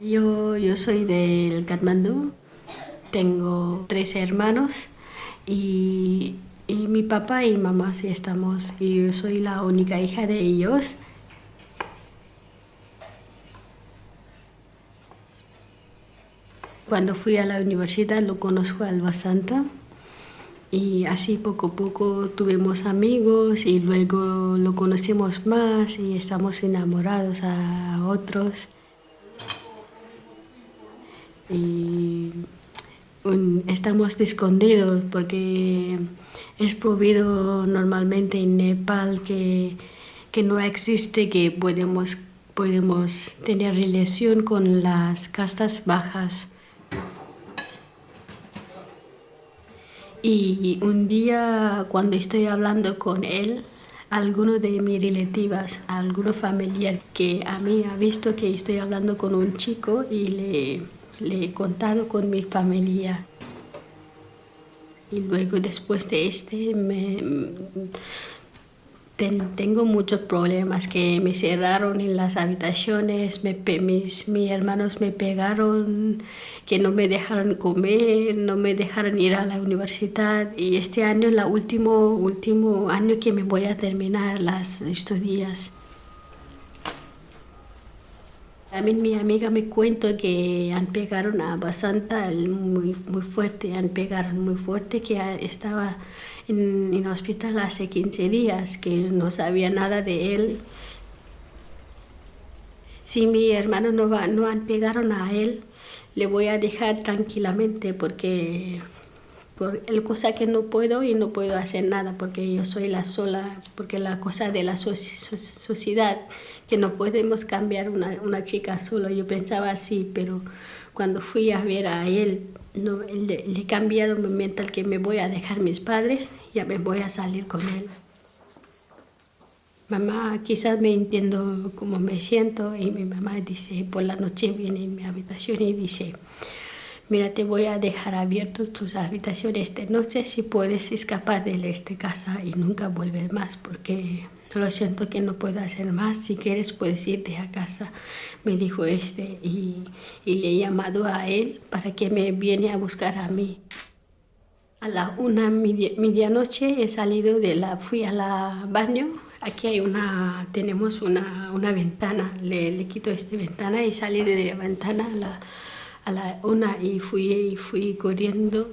Yo soy del Katmandú, tengo 3 hermanos y mi papá y mamá sí estamos, y yo soy la única hija de ellos. Cuando fui a la universidad lo conozco al Basanta y así poco a poco tuvimos amigos y luego lo conocimos más y estamos enamorados a otros. Y estamos escondidos porque es prohibido normalmente en Nepal que no existe que podemos tener relación con las castas bajas. Y un día cuando estoy hablando con él, alguno de mis relativas, alguno familiar que a mí ha visto que estoy hablando con un chico y le he contado con mi familia. Y luego después de tengo muchos problemas que me cerraron en las habitaciones, mis hermanos me pegaron, que no me dejaron comer, no me dejaron ir a la universidad y este año es el último año que me voy a terminar las estudios. También mi amiga me cuenta que han pegado a Basanta muy fuerte, han pegado muy fuerte, que estaba en el hospital hace 15 días, que no sabía nada de él. Si mi hermano no han pegado a él, le voy a dejar tranquilamente porque por el cosa que no puedo y no puedo hacer nada porque yo soy la sola, porque la cosa de la sociedad, que no podemos cambiar una chica solo. Yo pensaba así, pero cuando fui a ver a él, no, le he cambiado mi mental que me voy a dejar mis padres, ya me voy a salir con él. Mamá quizás me entiendo cómo me siento y mi mamá dice, por la noche viene en mi habitación y dice, mira, te voy a dejar abiertos tus habitaciones de noche si puedes escapar de esta casa y nunca vuelves más porque lo siento que no puedo hacer más. Si quieres puedes irte a casa, me dijo y le he llamado a él para que me viene a buscar a mí. A la una medianoche he salido fui a la baño. Aquí tenemos una ventana, le quito esta ventana y salí de la ventana a la una y fui corriendo.